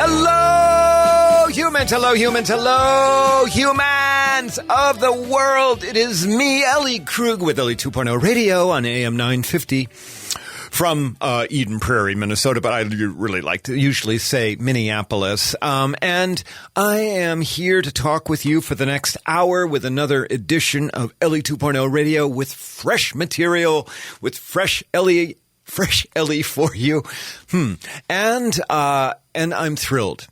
Hello, humans, hello, humans, hello, humans of the world. It is me, Ellie Krug, with Ellie 2.0 Radio on AM 950 from Eden Prairie, Minnesota, but I really like to usually say Minneapolis. And I am here to talk with you for the next hour with another edition of Ellie 2.0 Radio with fresh material, with fresh Ellie for you. And I'm thrilled.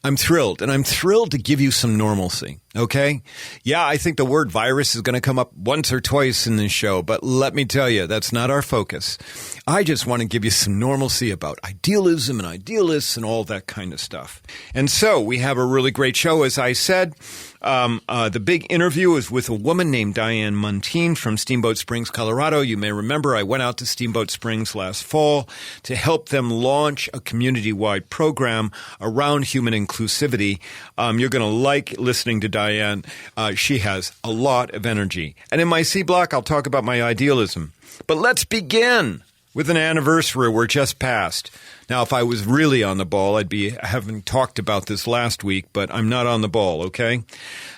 I'm thrilled to give you some normalcy, okay? Yeah, I think the word virus is going to come up once or twice in this show, but let me tell you, that's not our focus. I just want to give you some normalcy about idealism and idealists and all that kind of stuff. And so we have a really great show, as I said. The big interview is with a woman named Diane Muntean from Steamboat Springs, Colorado. You may remember I went out to Steamboat Springs last fall to help them launch a community-wide program around human inclusivity. You're going to like listening to Diane. She has a lot of energy. And in my C block, I'll talk about my idealism. But let's begin with an anniversary we're just past. Now, if I was really on the ball, I'd be having talked about this last week, but I'm not on the ball, okay?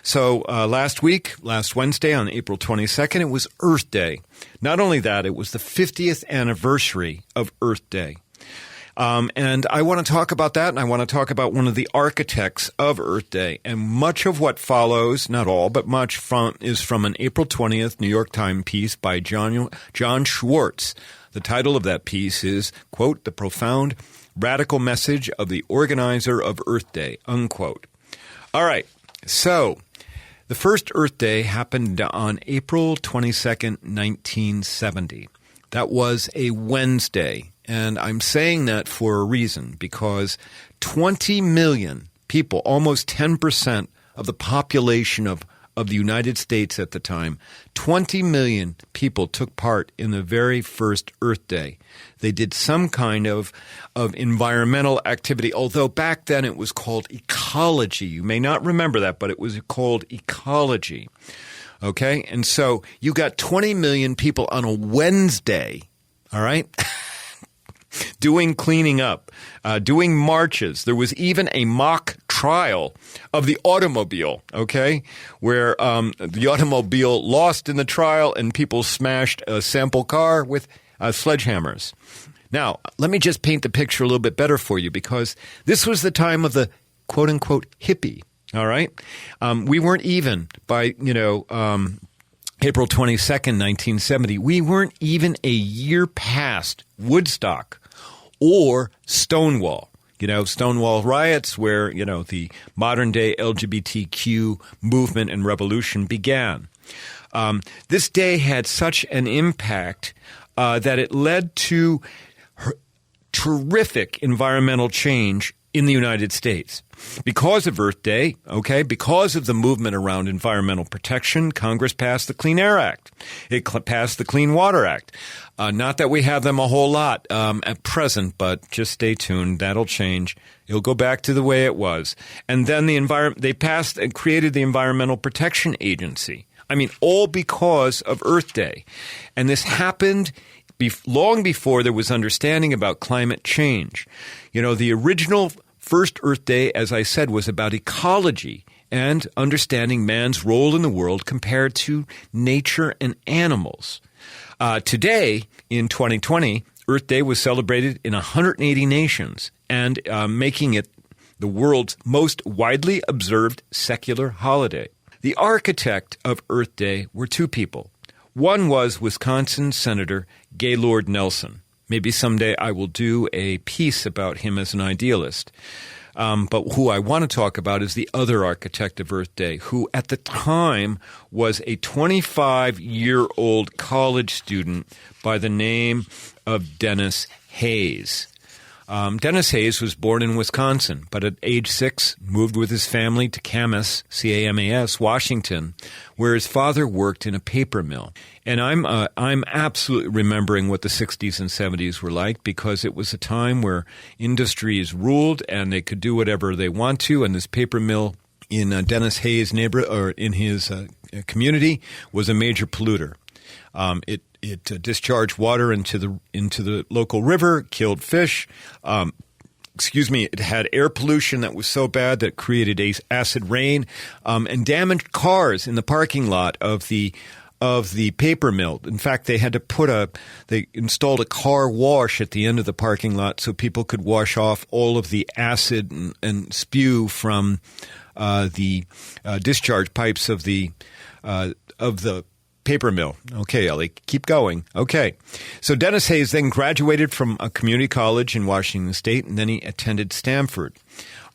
So last Wednesday on April 22nd, it was Earth Day. Not only that, it was the 50th anniversary of Earth Day. And I want to talk about that, and I want to talk about one of the architects of Earth Day. And much of what follows, not all, but much is from an April 20th New York Times piece by John Schwartz. The title of that piece is, quote, "The Profound Radical Message of the Organizer of Earth Day," unquote. All right, so the first Earth Day happened on April 22nd, 1970. That was a Wednesday, and I'm saying that for a reason, because 20 million people, almost 10% of the population of the United States at the time, 20 million people took part in the very first Earth Day. They did some kind of environmental activity, although back then it was called ecology. You may not remember that, but it was called ecology. Okay? And so you got 20 million people on a Wednesday, all right? Doing cleaning up, doing marches. There was even a mock trial of the automobile, okay, where the automobile lost in the trial and people smashed a sample car with sledgehammers. Now, let me just paint the picture a little bit better for you, because this was the time of the quote-unquote hippie, all right? We weren't even by, April 22nd, 1970, we weren't even a year past Woodstock or Stonewall. Stonewall riots where, the modern-day LGBTQ movement and revolution began. This day had such an impact that it led to terrific environmental change in the United States. Because of Earth Day, okay, because of the movement around environmental protection, Congress passed the Clean Air Act. It passed the Clean Water Act. Not that we have them a whole lot at present, but just stay tuned. That'll change. It'll go back to the way it was. And then they passed and created the Environmental Protection Agency. I mean, all because of Earth Day. And this happened long before there was understanding about climate change. The original first Earth Day, as I said, was about ecology and understanding man's role in the world compared to nature and animals. Today, in 2020, Earth Day was celebrated in 180 nations and making it the world's most widely observed secular holiday. The architect of Earth Day were two people. One was Wisconsin Senator Gaylord Nelson. Maybe someday I will do a piece about him as an idealist. But who I want to talk about is the other architect of Earth Day, who at the time was a 25-year-old college student by the name of Denis Hayes. Denis Hayes was born in Wisconsin, but at age 6 moved with his family to Camas, C-A-M-A-S, Washington, where his father worked in a paper mill. And I'm absolutely remembering what the 60s and 70s were like, because it was a time where industries ruled and they could do whatever they want to, and this paper mill in Denis Hayes' neighborhood or in his community was a major polluter. It discharged water into the local river, killed fish, it had air pollution that was so bad that it created acid rain, and damaged cars in the parking lot of the paper mill. In fact, they had to they installed a car wash at the end of the parking lot so people could wash off all of the acid and spew from the discharge pipes of the paper mill. Okay, Ellie, keep going. Okay. So Denis Hayes then graduated from a community college in Washington State, and then he attended Stanford.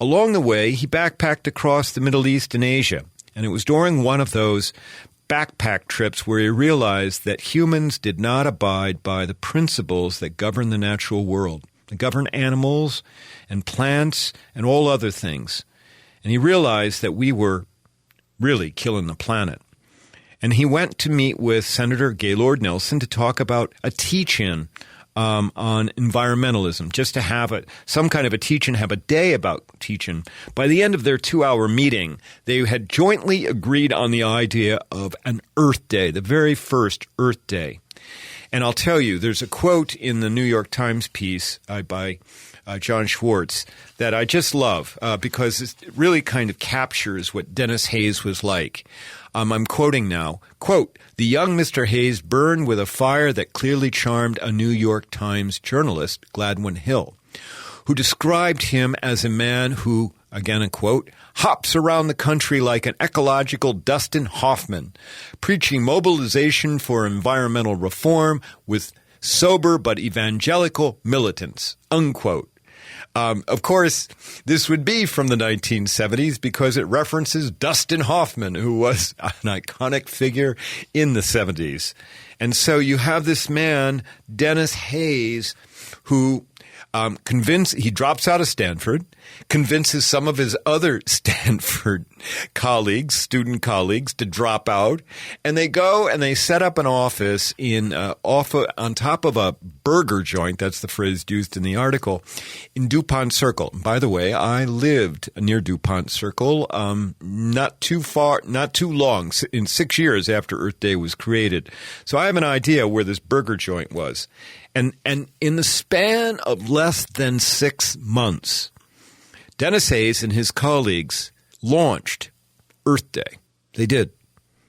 Along the way, he backpacked across the Middle East and Asia, and it was during one of those backpack trips where he realized that humans did not abide by the principles that govern the natural world, that govern animals and plants and all other things. And he realized that we were really killing the planet. And he went to meet with Senator Gaylord Nelson to talk about a teach-in on environmentalism, just to have some kind of a teach-in, have a day about teach-in. By the end of their 2-hour meeting, they had jointly agreed on the idea of an Earth Day, the very first Earth Day. And I'll tell you, there's a quote in the New York Times piece by John Schwartz that I just love because it really kind of captures what Denis Hayes was like. I'm quoting now, quote, "The young Mr. Hayes burned with a fire that clearly charmed a New York Times journalist, Gladwin Hill, who described him as a man who, again a quote, hops around the country like an ecological Dustin Hoffman, preaching mobilization for environmental reform with sober but evangelical militants," unquote. Of course, this would be from the 1970s because it references Dustin Hoffman, who was an iconic figure in the 70s. And so you have this man, Denis Hayes, who he drops out of Stanford, convinces some of his other Stanford student colleagues, to drop out, and they go and they set up an office on top of a burger joint. That's the phrase used in the article, in DuPont Circle. By the way, I lived near DuPont Circle, not too long, in 6 years after Earth Day was created. So I have an idea where this burger joint was. And in the span of less than 6 months, Denis Hayes and his colleagues launched Earth Day. They did.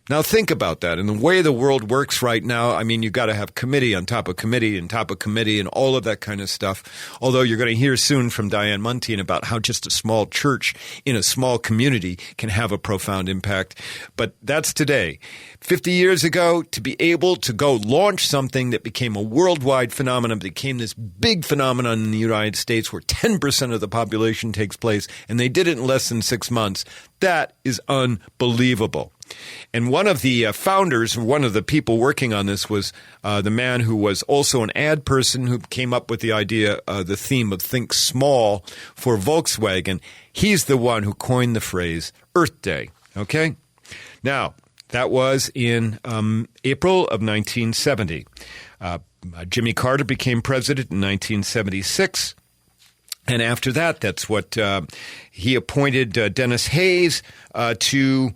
Now think about that. And the way the world works right now, I mean, you've got to have committee on top of committee and top of committee and all of that kind of stuff. Although you're going to hear soon from Diane Muntean about how just a small church in a small community can have a profound impact. But that's today. 50 years ago, to be able to go launch something that became a worldwide phenomenon, became this big phenomenon in the United States where 10% of the population takes place, and they did it in less than 6 months, that is unbelievable. And one of the founders, one of the people working on this was the man who was also an ad person who came up with the idea, the theme of Think Small for Volkswagen. He's the one who coined the phrase Earth Day. Okay? Now, that was in April of 1970. Jimmy Carter became president in 1976. And after that, that's what he appointed Denis Hayes to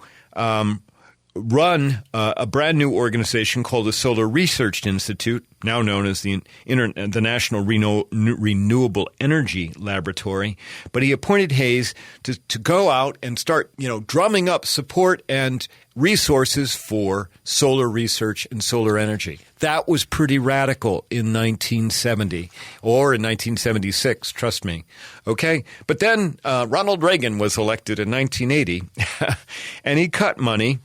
run a brand new organization called the Solar Research Institute, now known as the National Renewable Energy Laboratory. But he appointed Hayes to go out and start, drumming up support and resources for solar research and solar energy. That was pretty radical in 1970 or in 1976, trust me. Okay? But then Ronald Reagan was elected in 1980, and he cut money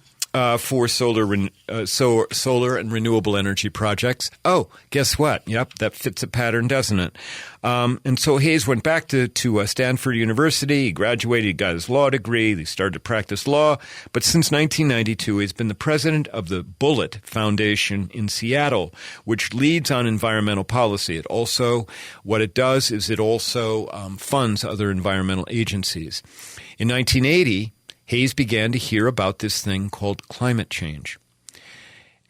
for solar and renewable energy projects. Oh, guess what? Yep, that fits a pattern, doesn't it? And so Hayes went back to Stanford University. He graduated. He got his law degree. He started to practice law. But since 1992, he's been the president of the Bullitt Foundation in Seattle, which leads on environmental policy. It also, what it does is it also funds other environmental agencies. In 1980, Hayes began to hear about this thing called climate change.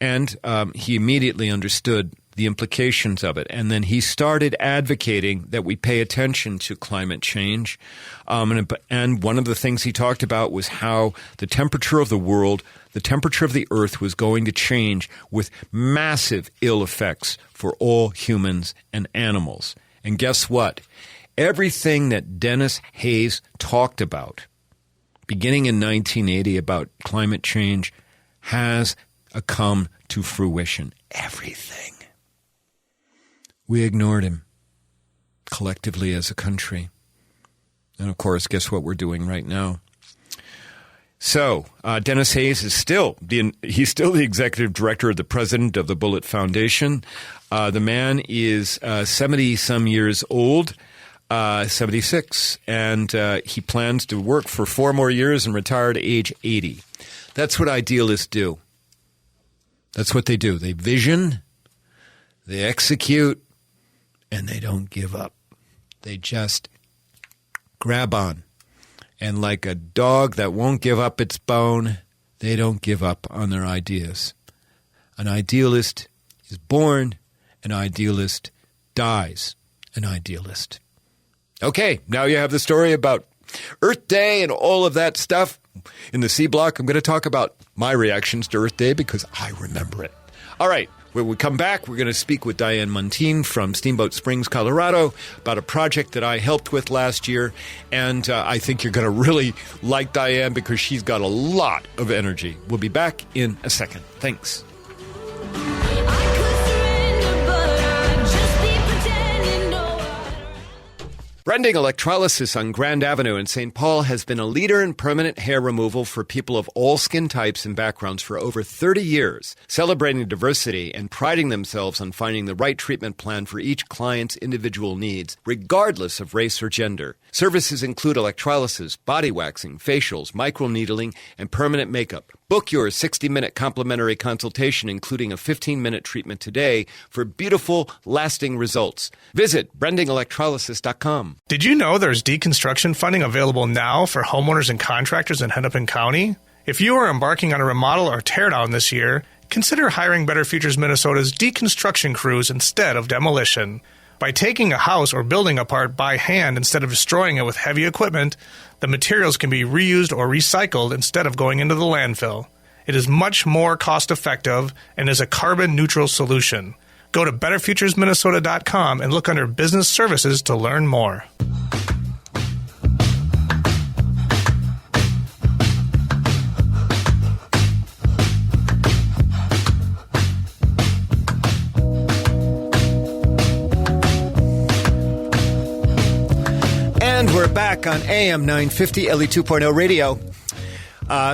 And he immediately understood the implications of it. And then he started advocating that we pay attention to climate change. And one of the things he talked about was how the temperature of the world, the temperature of the earth was going to change with massive ill effects for all humans and animals. And guess what? Everything that Denis Hayes talked about, beginning in 1980 about climate change, has come to fruition. Everything. We ignored him collectively as a country. And of course, guess what we're doing right now? So, Denis Hayes is still the executive director of the president of the Bullitt Foundation. The man is 70-some years old, 76, and he plans to work for 4 more years and retire at age 80. That's what idealists do. That's what they do. They vision, they execute, and they don't give up. They just grab on. And like a dog that won't give up its bone, they don't give up on their ideas. An idealist is born, an idealist dies an idealist. Okay, now you have the story about Earth Day and all of that stuff. In the C block, I'm going to talk about my reactions to Earth Day because I remember it. All right. When we come back, we're going to speak with Diane Muntean from Steamboat Springs, Colorado, about a project that I helped with last year. And I think you're going to really like Diane because she's got a lot of energy. We'll be back in a second. Thanks. Brending Electrolysis on Grand Avenue in St. Paul has been a leader in permanent hair removal for people of all skin types and backgrounds for over 30 years, celebrating diversity and priding themselves on finding the right treatment plan for each client's individual needs, regardless of race or gender. Services include electrolysis, body waxing, facials, microneedling, and permanent makeup. Book your 60-minute complimentary consultation, including a 15-minute treatment today for beautiful, lasting results. Visit brendingelectrolysis.com. Did you know there's deconstruction funding available now for homeowners and contractors in Hennepin County? If you are embarking on a remodel or teardown this year, consider hiring Better Futures Minnesota's deconstruction crews instead of demolition. By taking a house or building apart by hand instead of destroying it with heavy equipment, the materials can be reused or recycled instead of going into the landfill. It is much more cost-effective and is a carbon-neutral solution. Go to betterfuturesminnesota.com and look under Business Services to learn more. And we're back on AM 950 Ellie 2.0 radio.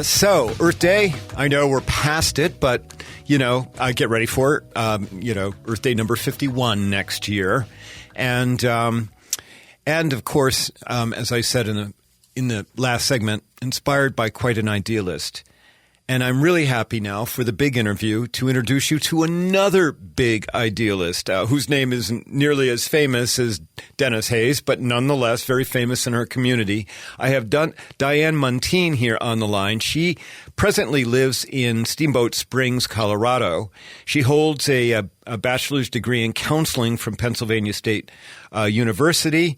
So, Earth Day, I know we're past it, but, get ready for it. Earth Day number 51 next year. And of course, as I said in the last segment, inspired by quite an idealist. And I'm really happy now for the big interview to introduce you to another big idealist whose name isn't nearly as famous as Denis Hayes, but nonetheless very famous in her community. I have Diane Muntean here on the line. She presently lives in Steamboat Springs, Colorado. She holds a bachelor's degree in counseling from Pennsylvania State University.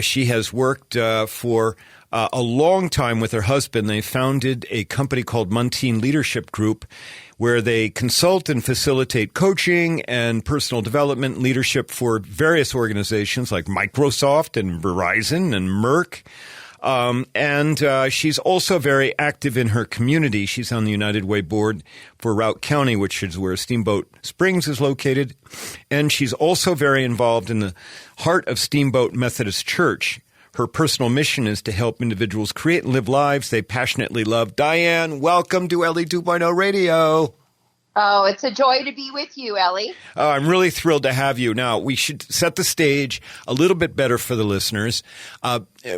She has worked for a long time with her husband. They founded a company called Muntean Leadership Group where they consult and facilitate coaching and personal development leadership for various organizations like Microsoft and Verizon and Merck. And she's also very active in her community. She's on the United Way board for Routt County, which is where Steamboat Springs is located. And she's also very involved in the heart of Steamboat Methodist Church. Her personal mission is to help individuals create and live lives they passionately love. Diane, welcome to Ellie 2.0 Radio. Oh, it's a joy to be with you, Ellie. Oh, I'm really thrilled to have you. Now, we should set the stage a little bit better for the listeners.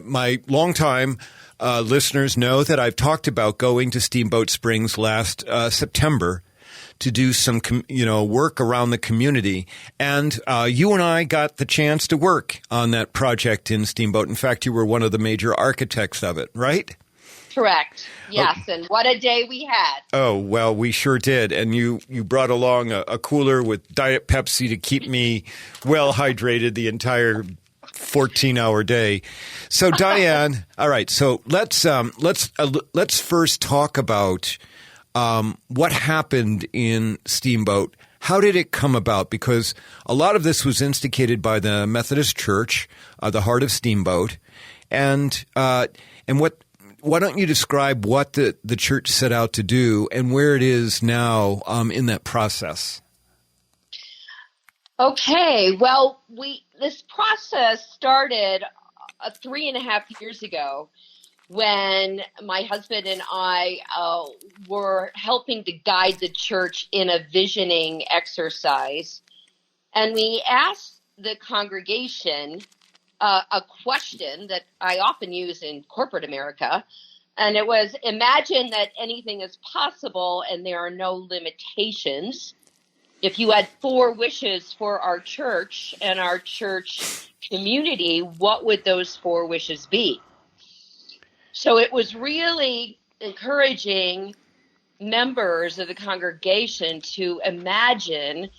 My longtime listeners know that I've talked about going to Steamboat Springs last September to do some, work around the community. And you and I got the chance to work on that project in Steamboat. In fact, you were one of the major architects of it, right? Correct. Yes. Oh. And what a day we had. Oh, well, we sure did. And you brought along a cooler with Diet Pepsi to keep me well hydrated the entire 14-hour day. So, Diane, all right. So let's first talk about what happened in Steamboat. How did it come about? Because a lot of this was instigated by the Methodist Church, the Heart of Steamboat, and what. Why don't you describe what the church set out to do and where it is now in that process? Okay, well, this process started 3.5 years ago when my husband and I were helping to guide the church in a visioning exercise. And we asked the congregation a question that I often use in corporate America. And it was, imagine that anything is possible and there are no limitations. If you had 4 wishes for our church and our church community, what would those 4 wishes be? So it was really encouraging members of the congregation to imagine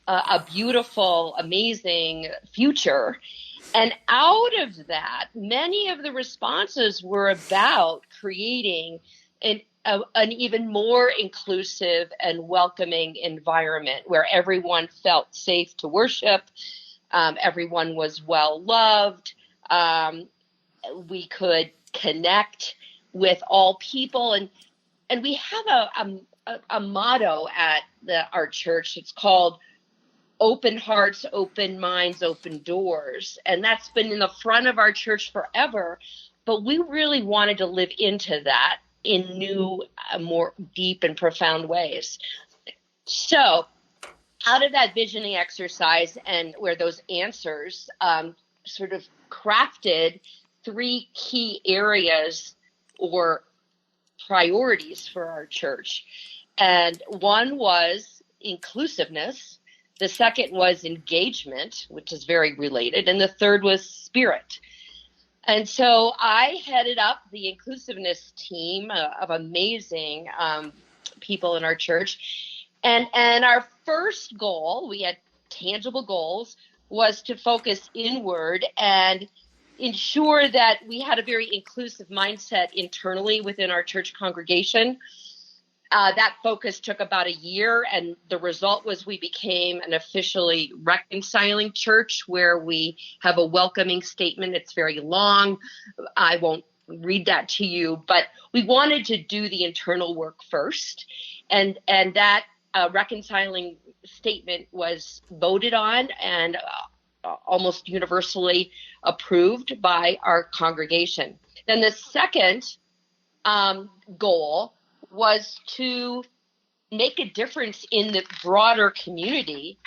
a beautiful, amazing future. And out of that, many of the responses were about creating an even more inclusive and welcoming environment where everyone felt safe to worship, everyone was well loved, we could connect with all people, and we have a motto at our church. It's called Open Hearts, Open Minds, Open Doors. And that's been in the front of our church forever. But we really wanted to live into that in new, more deep and profound ways. So out of that visioning exercise and where those answers sort of crafted 3 key areas or priorities for our church. And one was inclusiveness. The second was engagement, which is very related. And the third was spirit. And so I headed up the inclusiveness team of amazing people in our church. And our first goal, we had tangible goals, was to focus inward and ensure that we had a very inclusive mindset internally within our church congregation. That focus took about a year, and the result was we became an officially reconciling church where we have a welcoming statement. It's very long. I won't read that to you, but we wanted to do the internal work first. And that reconciling statement was voted on and almost universally approved by our congregation. Then the second goal was to make a difference in the broader community,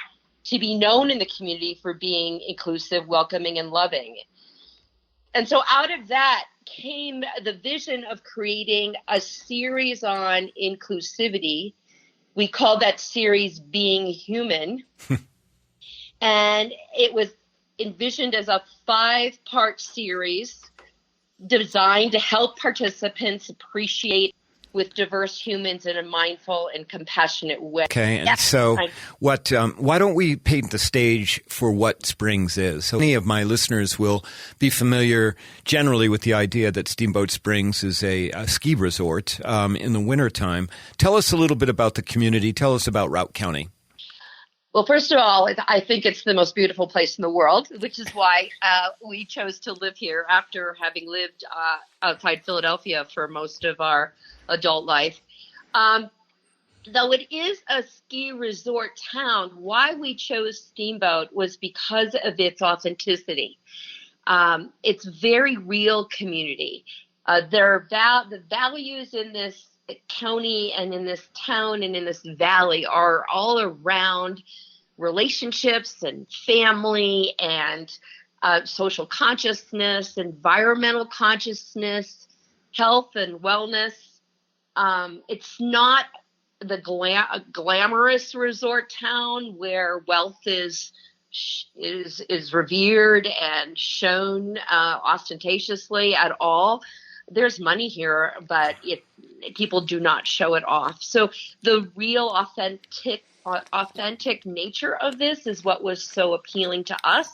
to be known in the community for being inclusive, welcoming, and loving. And so out of that came the vision of creating a series on inclusivity. We called that series Being Human. And it was envisioned as a 5-part series designed to help participants appreciate with diverse humans in a mindful and compassionate way. Okay, and so why don't we paint the stage for what Springs is? So many of my listeners will be familiar generally with the idea that Steamboat Springs is a ski resort in the wintertime. Tell us a little bit about the community. Tell us about Routt County. Well, first of all, I think it's the most beautiful place in the world, which is why we chose to live here after having lived outside Philadelphia for most of our adult life. Though it is a ski resort town, why we chose Steamboat was because of its authenticity. It's very real community. The values in this county and in this town and in this valley are all around relationships and family and social consciousness, environmental consciousness, health and wellness. It's not the glamorous resort town where wealth is revered and shown ostentatiously at all. There's money here, but people do not show it off. So the real authentic nature of this is what was so appealing to us.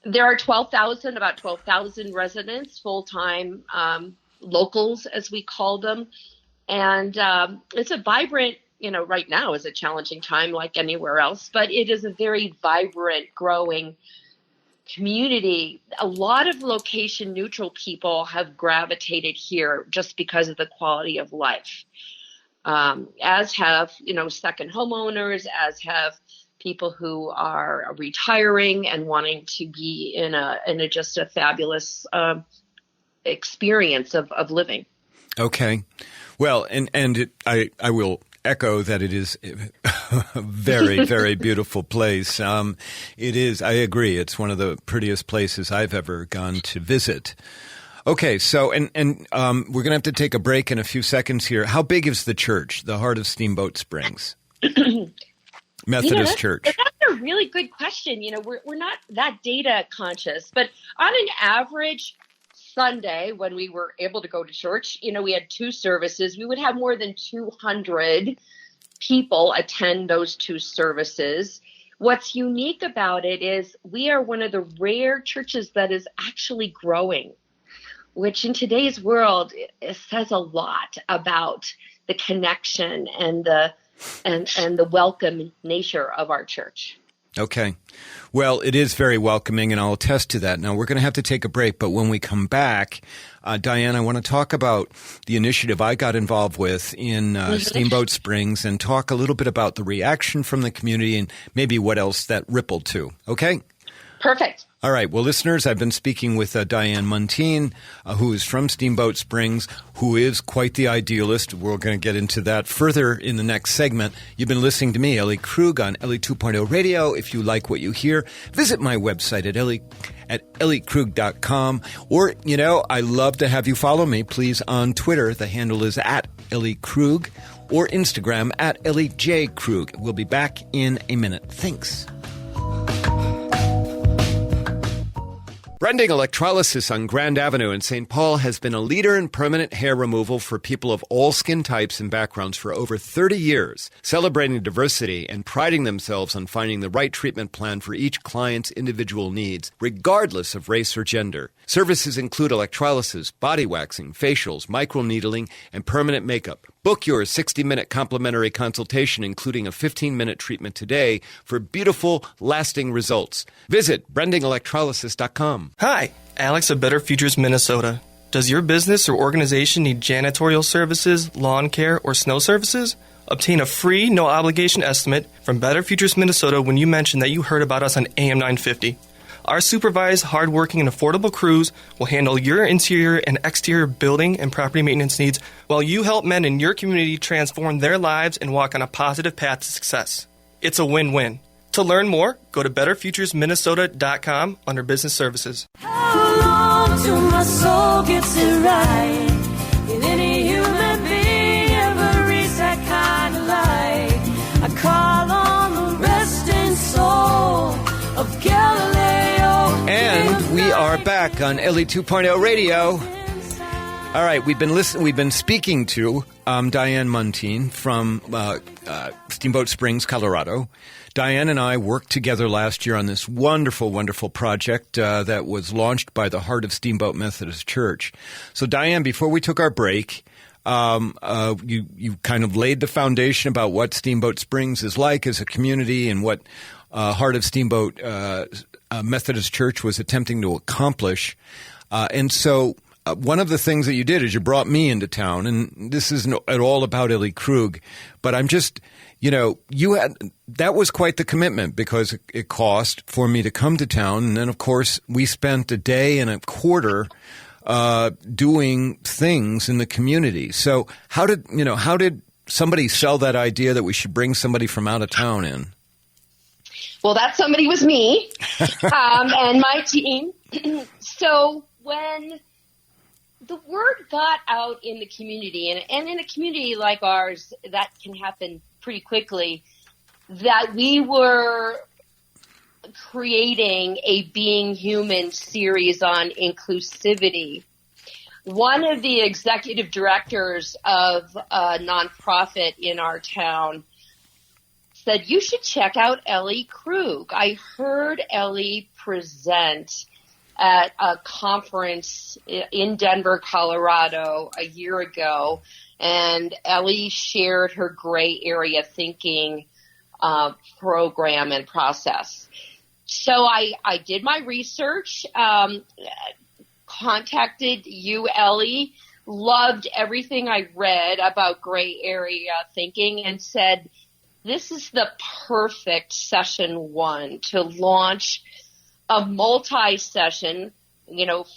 There are about 12,000 residents, full-time locals, as we call them. And it's a vibrant right now is a challenging time like anywhere else, but it is a very vibrant, growing community. A lot of location neutral people have gravitated here just because of the quality of life, as have, second homeowners, as have people who are retiring and wanting to be in a just a fabulous experience of living. Okay. Well, I will echo that it is a very, very beautiful place. It is. I agree. It's one of the prettiest places I've ever gone to visit. Okay. So, and we're going to have to take a break in a few seconds here. How big is the church, the Heart of Steamboat Springs? Methodist Church. That's a really good question. We're not that data conscious, but on an average Sunday when we were able to go to church, we had 2 services. We would have more than 200 people attend those 2 services. What's unique about it is we are one of the rare churches that is actually growing, which in today's world it says a lot about the connection and the welcome nature of our church. Okay. Well, it is very welcoming, and I'll attest to that. Now, we're going to have to take a break, but when we come back, Diane, I want to talk about the initiative I got involved with in Steamboat Springs and talk a little bit about the reaction from the community and maybe what else that rippled to. Okay? Perfect. All right. Well, listeners, I've been speaking with Diane Muntean, who is from Steamboat Springs, who is quite the idealist. We're going to get into that further in the next segment. You've been listening to me, Ellie Krug, on Ellie 2.0 Radio. If you like what you hear, visit my website at elliekrug.com. Or, I love to have you follow me, please, on Twitter. The handle is at Ellie Krug, or Instagram at Ellie J. Krug. We'll be back in a minute. Thanks. Brending Electrolysis on Grand Avenue in St. Paul has been a leader in permanent hair removal for people of all skin types and backgrounds for over 30 years, celebrating diversity and priding themselves on finding the right treatment plan for each client's individual needs, regardless of race or gender. Services include electrolysis, body waxing, facials, microneedling, and permanent makeup. Book your 60-minute complimentary consultation, including a 15-minute treatment today for beautiful, lasting results. Visit brendingelectrolysis.com. Hi, Alex of Better Futures, Minnesota. Does your business or organization need janitorial services, lawn care, or snow services? Obtain a free, no-obligation estimate from Better Futures, Minnesota when you mention that you heard about us on AM 950. Our supervised, hardworking, and affordable crews will handle your interior and exterior building and property maintenance needs while you help men in your community transform their lives and walk on a positive path to success. It's a win-win. To learn more, go to betterfuturesminnesota.com under Business Services. How long till my soul gets it right? Will any human being ever reach that kind of light? I call on the resting soul of Galileo. And we are back on Ellie 2.0 Radio. All right, we've been speaking to Diane Muntean from Steamboat Springs, Colorado. Diane and I worked together last year on this wonderful, wonderful project that was launched by the Heart of Steamboat Methodist Church. So, Diane, before we took our break, you kind of laid the foundation about what Steamboat Springs is like as a community and what Heart of Steamboat Methodist Church was attempting to accomplish. And so one of the things that you did is you brought me into town, and this isn't at all about Ellie Krug, but I'm just, that was quite the commitment because it cost for me to come to town. And then, of course, we spent a day and a quarter doing things in the community. So how did somebody sell that idea that we should bring somebody from out of town in? Well, that somebody was me and my team. So when the word got out in the community, and in a community like ours, that can happen pretty quickly, that we were creating a Being Human series on inclusivity. One of the executive directors of a nonprofit in our town said, "You should check out Ellie Krug. I heard Ellie present at a conference in Denver, Colorado a year ago, and Ellie shared her gray area thinking program and process. So I did my research, contacted you, Ellie, loved everything I read about gray area thinking, and said, this is the perfect session 1 to launch a multi-session,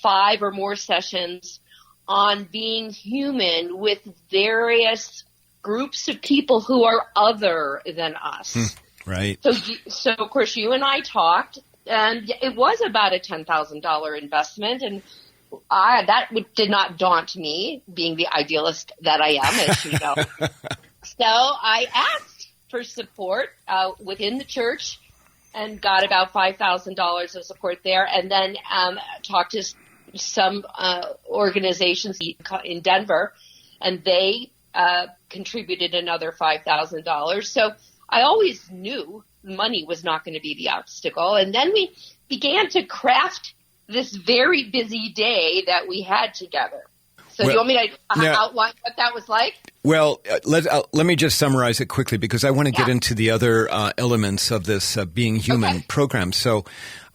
5 or more sessions on being human with various groups of people who are other than us. Right. So of course, you and I talked, and it was about a $10,000 investment, and did not daunt me, being the idealist that I am, as you know. So I asked for support within the church and got about $5,000 of support there, and then talked to some organizations in Denver, and they contributed another $5,000. So I always knew money was not going to be the obstacle. And then we began to craft this very busy day that we had together. So do you want me to outline what that was like? Well, let me just summarize it quickly, because I want to get into the other elements of this Being Human program. So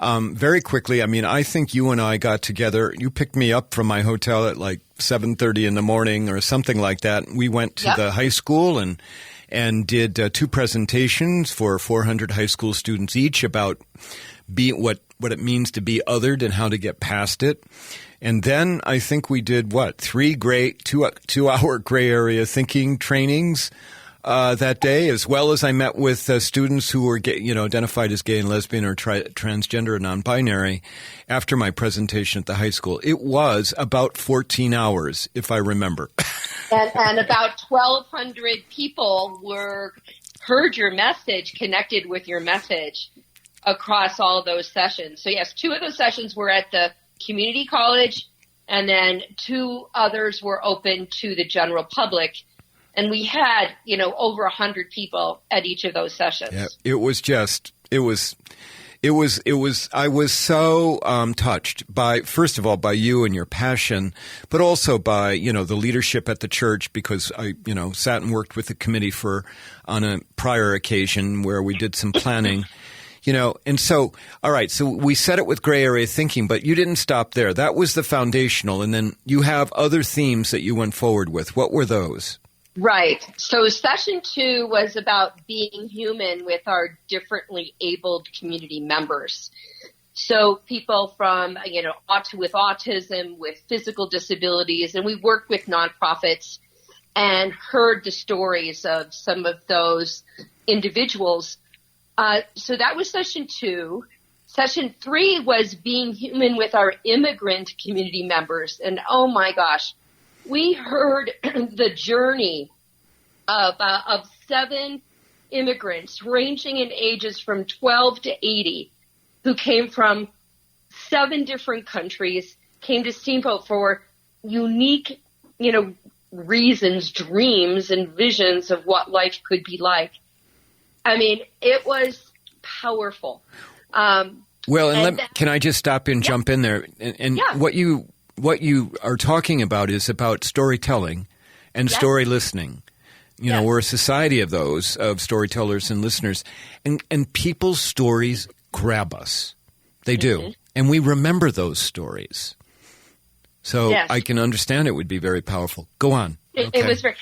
very quickly, I think you and I got together. You picked me up from my hotel at like 7:30 in the morning or something like that. We went to the high school and did 2 presentations for 400 high school students each about what it means to be othered and how to get past it. And then I think we did 3 great 2-hour gray area thinking trainings that day, as well as I met with students who were identified as gay and lesbian or transgender or non-binary after my presentation at the high school. It was about 14 hours, if I remember. And about 1,200 people heard your message, connected with your message across all of those sessions. So yes, 2 of those sessions were at the community college, and then 2 others were open to the general public. And we had, over 100 people at each of those sessions. Yeah, it was I was so touched by, first of all, by you and your passion, but also by, the leadership at the church, because I, sat and worked with the committee on a prior occasion where we did some planning. And so, all right, so we said it with gray area thinking, but you didn't stop there. That was the foundational. And then you have other themes that you went forward with. What were those? Right. So session 2 was about being human with our differently abled community members. So people from, with autism, with physical disabilities, and we worked with nonprofits and heard the stories of some of those individuals. So that was session 2. Session 3 was being human with our immigrant community members. And oh my gosh, we heard the journey of 7 immigrants ranging in ages from 12 to 80 who came from 7 different countries, came to Steamboat for unique, reasons, dreams, and visions of what life could be like. It was powerful. Can I just stop and jump in there? And what you are talking about is about storytelling and story listening. We're a society of storytellers and listeners, and people's stories grab us. They do. And we remember those stories. So I can understand it would be very powerful. Go on. It was very.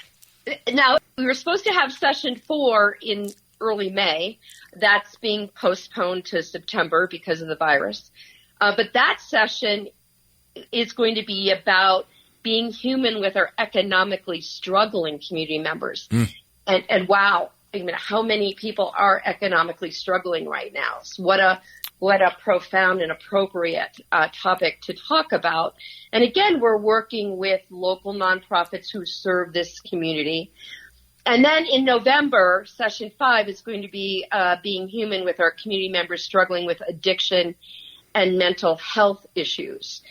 Now, we were supposed to have session 4 in early May. That's being postponed to September because of the virus. But that session is going to be about being human with our economically struggling community members. And wow, how many people are economically struggling right now? So what a profound and appropriate topic to talk about. And again, we're working with local nonprofits who serve this community. And then in November, session 5 is going to be being human with our community members struggling with addiction and mental health issues.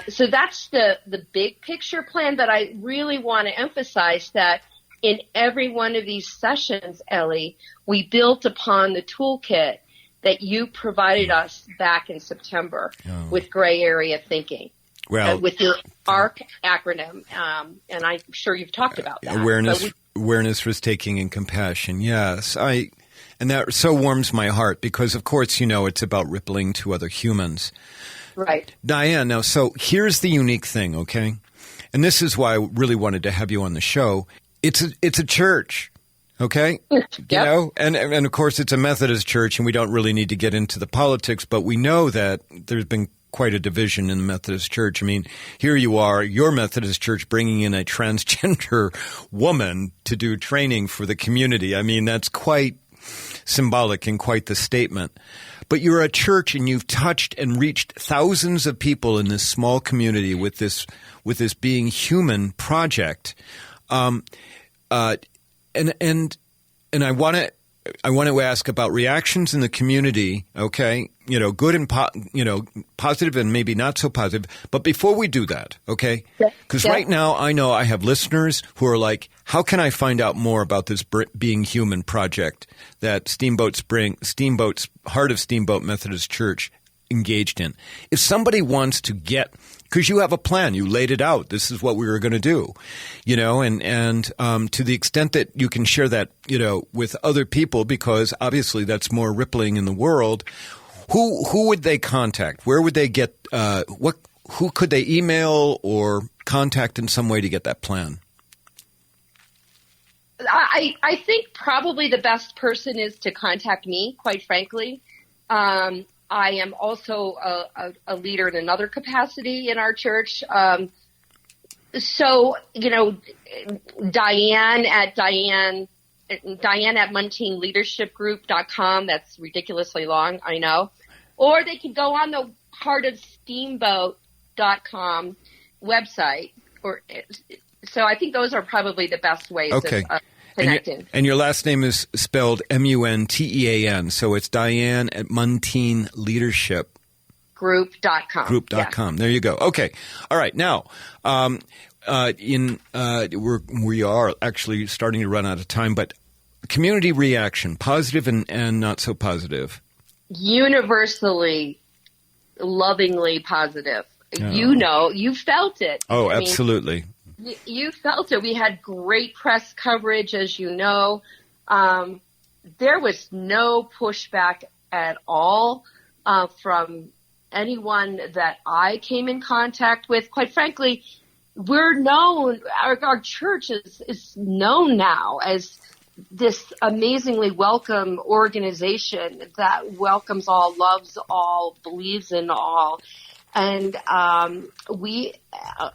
So that's the big picture plan, but I really want to emphasize that in every one of these sessions, Ellie, we built upon the toolkit that you provided us back in September with gray area thinking. Well, with your ARC acronym, and I'm sure you've talked about that. Awareness, risk-taking, and compassion. Yes, and that so warms my heart because, of course, it's about rippling to other humans. Right. Diane, now, so here's the unique thing, okay? And this is why I really wanted to have you on the show. It's a church, okay? Yep. And of course, it's a Methodist church, and we don't really need to get into the politics, but we know that there's been quite a division in the Methodist Church. I mean, here you are, your Methodist Church bringing in a transgender woman to do training for the community. I mean, that's quite symbolic and quite the statement. But you're a church and you've touched and reached thousands of people in this small community with this Being Human project. And I want to ask about reactions in the community, okay? Good and positive and maybe not so positive. But before we do that, okay? Because right now I know I have listeners who are like, how can I find out more about this Being Human project that Heart of Steamboat Methodist Church engaged in? If somebody wants to get, because you have a plan, you laid it out. This is what we were going to do, and to the extent that you can share that, with other people, because obviously that's more rippling in the world. Who would they contact? Where would they get? Who could they email or contact in some way to get that plan? I think probably the best person is to contact me, quite frankly. I am also a leader in another capacity in our church. So, Diane at MunteanLeadershipGroup.com. That's ridiculously long, I know. Or they could go on the heartofsteamboat.com website. So I think those are probably the best ways of connecting. And your last name is spelled Muntean, so it's Diane at MunteanLeadershipGroup.com. Group.com. There you go. Okay. All right. Now, we are actually starting to run out of time, but community reaction, positive and not so positive. Universally, lovingly positive. Oh. You felt it. Oh, absolutely. You felt it. We had great press coverage, as you know. There was no pushback at all from anyone that I came in contact with. Quite frankly, we're known, our church is known now as this amazingly welcome organization that welcomes all, loves all, believes in all. And we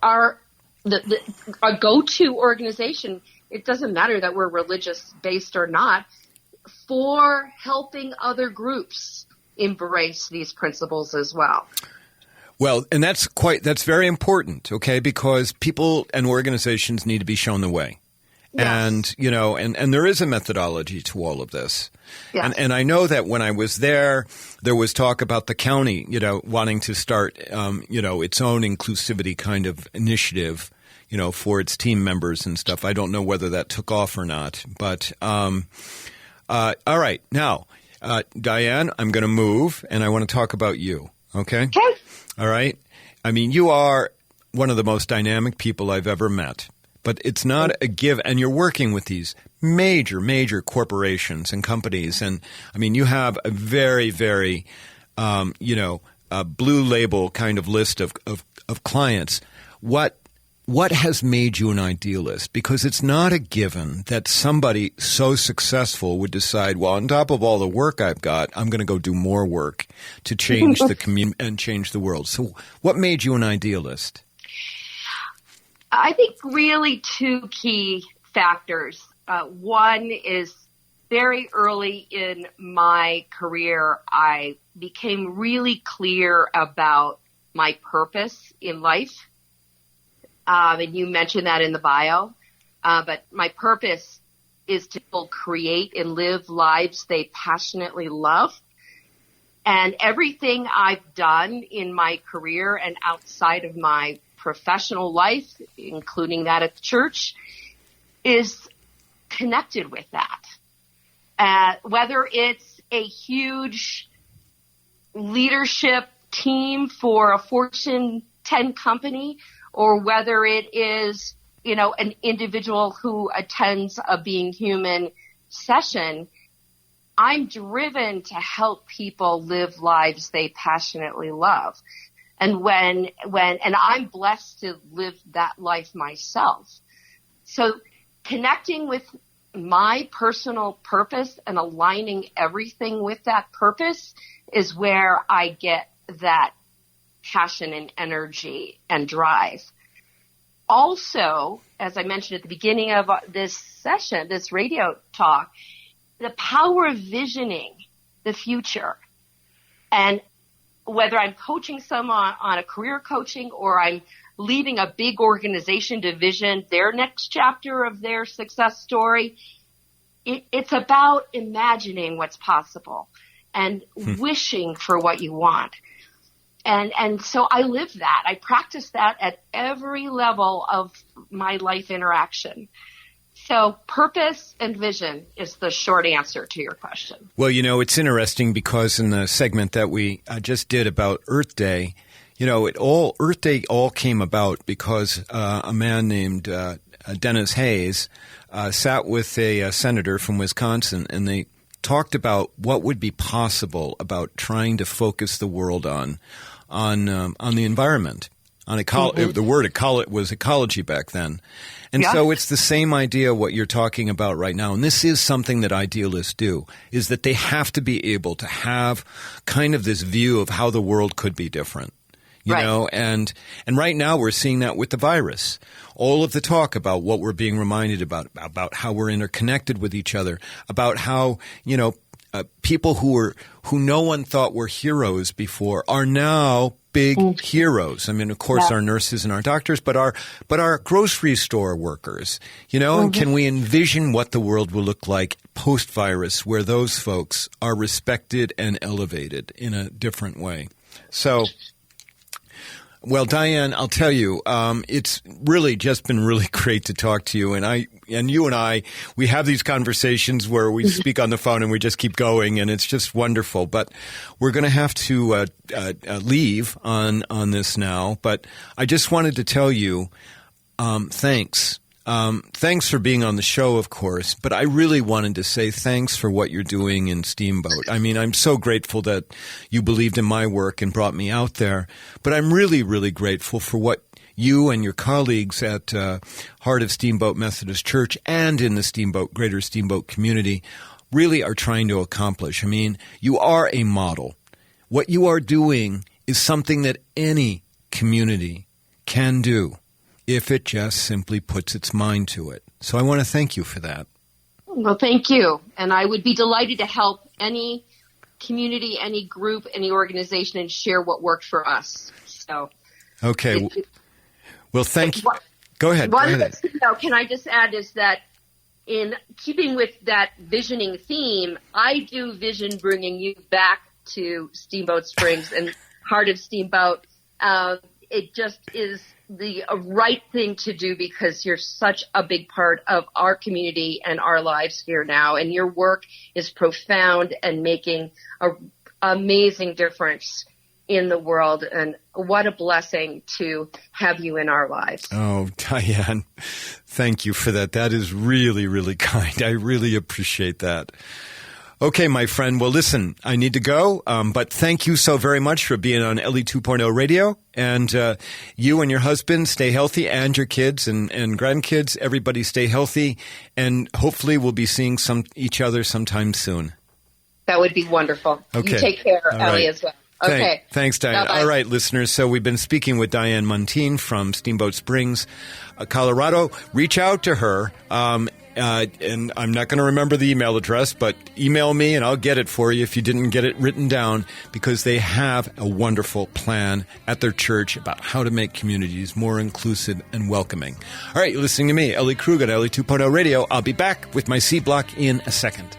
are a go-to organization. It doesn't matter that we're religious-based or not, for helping other groups embrace these principles as well. Well, and that's very important, okay, because people and organizations need to be shown the way. Yes. And there is a methodology to all of this. Yes. And I know that when I was there was talk about the county, wanting to start, its own inclusivity kind of initiative, for its team members and stuff. I don't know whether that took off or not. But all right. Now, Diane, I'm going to move, and I want to talk about you, okay? Okay. All right? I mean, you are one of the most dynamic people I've ever met. But it's not a give, and you're working with these major, major corporations and companies. And, I mean, you have a very, very, blue label kind of list of clients. What has made you an idealist? Because it's not a given that somebody so successful would decide, well, on top of all the work I've got, I'm going to go do more work to change the community and change the world. So what made you an idealist? I think really two key factors. One is very early in my career, I became really clear about my purpose in life. And you mentioned that in the bio. But my purpose is to create and live lives they passionately love. And everything I've done in my career and outside of my professional life, including that at the church, is connected with that. Whether it's a huge leadership team for a Fortune 10 company, or whether it is, an individual who attends a Being Human session, I'm driven to help people live lives they passionately love. And and I'm blessed to live that life myself. So connecting with my personal purpose and aligning everything with that purpose is where I get that passion and energy and drive. Also, as I mentioned at the beginning of this session, this radio talk, the power of visioning the future. And whether I'm coaching someone on a career coaching or I'm leading a big organization to vision their next chapter of their success story, it's about imagining what's possible and wishing for what you want. And so I live that. I practice that at every level of my life interaction. So purpose and vision is the short answer to your question. Well, it's interesting because in the segment that we just did about Earth Day, Earth Day all came about because a man named Denis Hayes sat with a senator from Wisconsin, and they talked about what would be possible about trying to focus the world on the environment. The word was ecology back then. And so it's the same idea what you're talking about right now. And this is something that idealists do, is that they have to be able to have kind of this view of how the world could be different. You know, and right now we're seeing that with the virus. All of the talk about what we're being reminded about how we're interconnected with each other, about how, people who no one thought were heroes before are now big heroes. I mean, of course, our nurses and our doctors, but our grocery store workers, and can we envision what the world will look like post-virus where those folks are respected and elevated in a different way? So, well, Diane, I'll tell you, it's really just been really great to talk to you. And you and I, we have these conversations where we speak on the phone and we just keep going, and it's just wonderful. But we're going to have to leave on this now. But I just wanted to tell you, thanks. Thanks for being on the show, of course, but I really wanted to say thanks for what you're doing in Steamboat. I mean, I'm so grateful that you believed in my work and brought me out there, but I'm really, really grateful for what you and your colleagues at Heart of Steamboat Methodist Church and in the Greater Steamboat community really are trying to accomplish. I mean, you are a model. What you are doing is something that any community can do if it just simply puts its mind to it. So I want to thank you for that. Well, thank you. And I would be delighted to help any community, any group, any organization, and share what worked for us. So, okay. Well, thank you. Go ahead. One thing, can I just add is that in keeping with that visioning theme, I do vision bringing you back to Steamboat Springs and Heart of Steamboat. It just is the right thing to do because you're such a big part of our community and our lives here now. And your work is profound and making an amazing difference in the world. And what a blessing to have you in our lives. Oh, Diane, thank you for that. That is really, really kind. I really appreciate that. Okay, my friend. Well, listen, I need to go, but thank you so very much for being on Ellie 2.0 Radio. And you and your husband stay healthy, and your kids and grandkids, everybody stay healthy, and hopefully we'll be seeing each other sometime soon. That would be wonderful. Okay. You take care, Ellie, as well. Okay. Thanks, Diane. Bye-bye. All right, listeners. So we've been speaking with Diane Muntean from Steamboat Springs, Colorado. Reach out to her. And I'm not going to remember the email address, but email me and I'll get it for you if you didn't get it written down, because they have a wonderful plan at their church about how to make communities more inclusive and welcoming. All right, you're listening to me, Ellie Krug at Ellie 2.0 Radio. I'll be back with my C block in a second.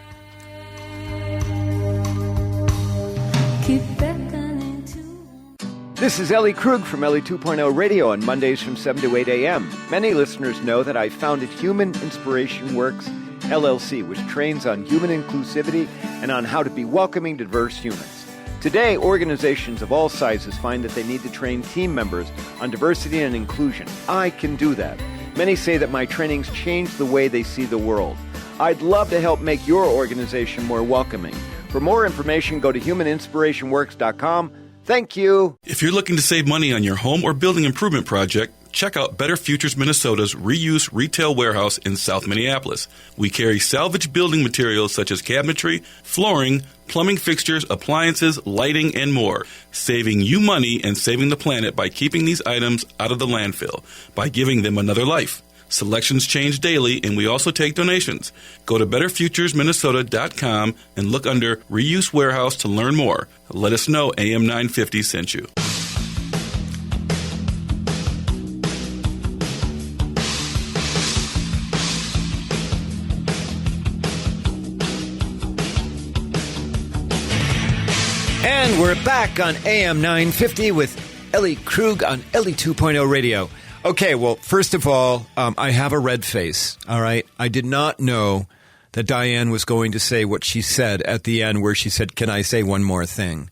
This is Ellie Krug from Ellie 2.0 Radio on Mondays from 7 to 8 a.m. Many listeners know that I founded Human Inspiration Works, LLC, which trains on human inclusivity and on how to be welcoming to diverse humans. Today, organizations of all sizes find that they need to train team members on diversity and inclusion. I can do that. Many say that my trainings change the way they see the world. I'd love to help make your organization more welcoming. For more information, go to humaninspirationworks.com. Thank you. If you're looking to save money on your home or building improvement project, check out Better Futures Minnesota's reuse retail warehouse in South Minneapolis. We carry salvage building materials such as cabinetry, flooring, plumbing fixtures, appliances, lighting, and more, saving you money and saving the planet by keeping these items out of the landfill, by giving them another life. Selections change daily, and we also take donations. Go to betterfuturesminnesota.com and look under Reuse Warehouse to learn more. Let us know AM 950 sent you. And we're back on AM 950 with Ellie Krug on Ellie 2.0 Radio. Okay, well, first of all, I have a red face, all right? I did not know that Diane was going to say what she said at the end where she said, can I say one more thing?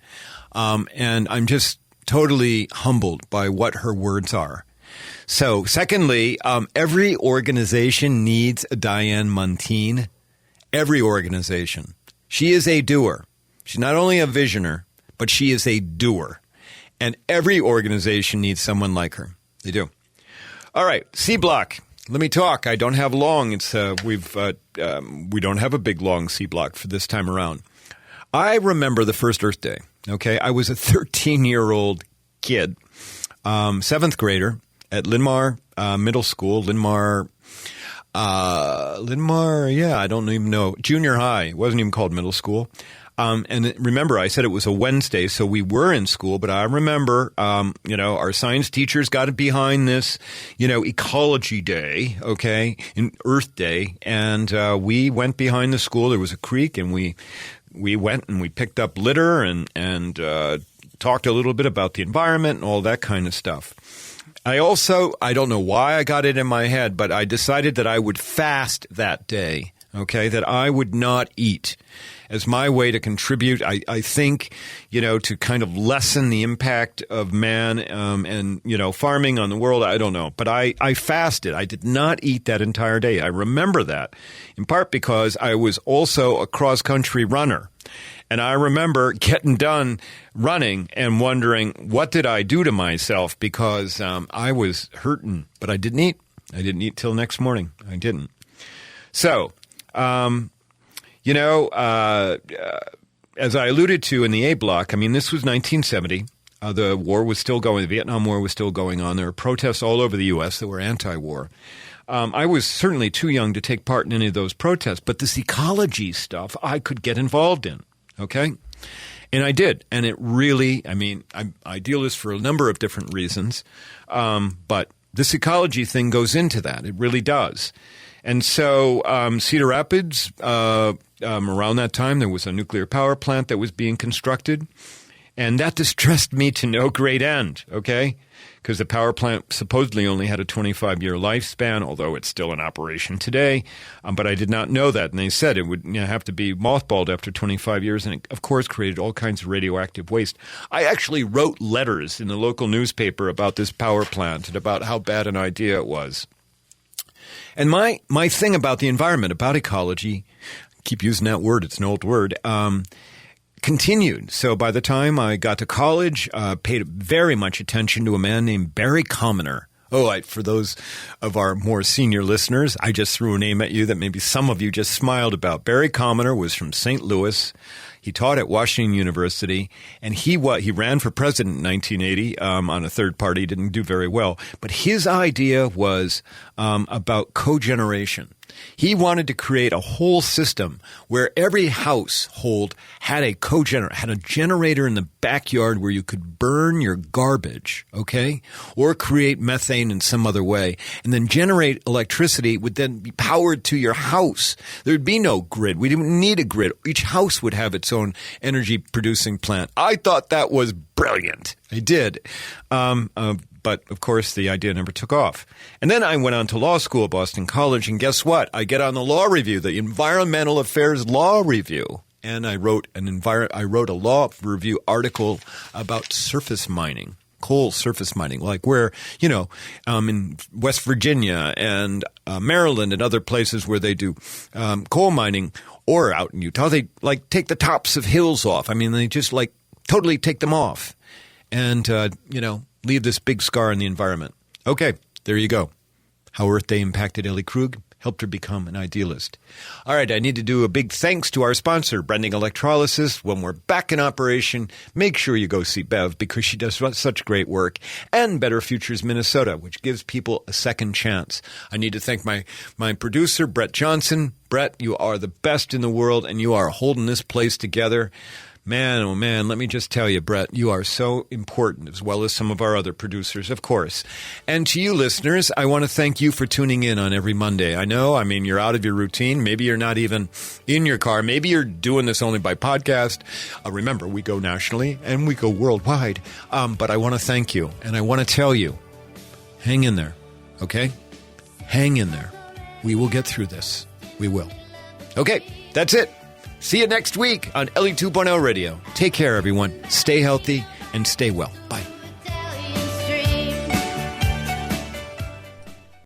And I'm just totally humbled by what her words are. So, secondly, every organization needs a Diane Muntean. Every organization. She is a doer. She's not only a visioner, but she is a doer. And every organization needs someone like her. They do. All right, C block. Let me talk. I don't have long. We don't have a big long C block for this time around. I remember the first Earth Day. Okay, I was a 13-year-old kid, 7th grader at Linmar Middle School. Linmar. Yeah, I don't even know. Junior high. It wasn't even called middle school. And remember, I said it was a Wednesday, so we were in school, but I remember, our science teachers got behind this, ecology day, okay, in Earth Day, and we went behind the school. There was a creek, and we went and we picked up litter and talked a little bit about the environment and all that kind of stuff. I don't know why I got it in my head, but I decided that I would fast that day, okay, that I would not eat. As my way to contribute, I think, to kind of lessen the impact of man and farming on the world. I don't know. But I fasted. I did not eat that entire day. I remember that, in part because I was also a cross-country runner. And I remember getting done running and wondering, what did I do to myself? Because I was hurting, but I didn't eat. I didn't eat till next morning. I didn't. So, as I alluded to in the A block, I mean, this was 1970. The war was still going. The Vietnam War was still going on. There were protests all over the U.S. that were anti-war. I was certainly too young to take part in any of those protests, but this ecology stuff I could get involved in, okay? And I did. And it really, I'm idealist for a number of different reasons, but this ecology thing goes into that. It really does. And so Cedar Rapids, around that time, there was a nuclear power plant that was being constructed. And that distressed me to no great end, okay? Because the power plant supposedly only had a 25-year lifespan, although it's still in operation today. But I did not know that. And they said it would have to be mothballed after 25 years. And it, of course, created all kinds of radioactive waste. I actually wrote letters in the local newspaper about this power plant and about how bad an idea it was. And my thing about the environment, about ecology, I keep using that word, it's an old word, continued. So by the time I got to college, paid very much attention to a man named Barry Commoner. For those of our more senior listeners, I just threw a name at you that maybe some of you just smiled about. Barry Commoner was from St. Louis. He taught at Washington University, and he ran for president in 1980 on a third party. Didn't do very well. But his idea was about cogeneration. He wanted to create a whole system where every household had a had a generator in the backyard where you could burn your garbage, okay, or create methane in some other way, and then generate electricity would then be powered to your house. There'd be no grid. We didn't need a grid. Each house would have its own energy producing plant. I thought that was brilliant. I did. But, of course, the idea never took off. And then I went on to law school at Boston College, and guess what? I get on the law review, the Environmental Affairs Law Review. and I wrote a law review article about surface mining, coal surface mining, like where, in West Virginia and Maryland and other places where they do coal mining, or out in Utah, they like take the tops of hills off. I mean, they just like totally take them off and, leave this big scar in the environment. Okay, there you go. How Earth Day impacted Ellie Krug, helped her become an idealist. All right, I need to do a big thanks to our sponsor, Brending Electrolysis. When we're back in operation, make sure you go see Bev because she does such great work. And Better Futures Minnesota, which gives people a second chance. I need to thank my producer, Brett Johnson. Brett, you are the best in the world, and you are holding this place together. Man, oh man, let me just tell you, Brett, you are so important, as well as some of our other producers, of course. And to you listeners, I want to thank you for tuning in on every Monday. I know, you're out of your routine. Maybe you're not even in your car. Maybe you're doing this only by podcast. Remember, we go nationally and we go worldwide. But I want to thank you, and I want to tell you, hang in there, okay? Hang in there. We will get through this. We will. Okay, that's it. See you next week on Ellie 2.0 Radio. Take care, everyone. Stay healthy and stay well. Bye.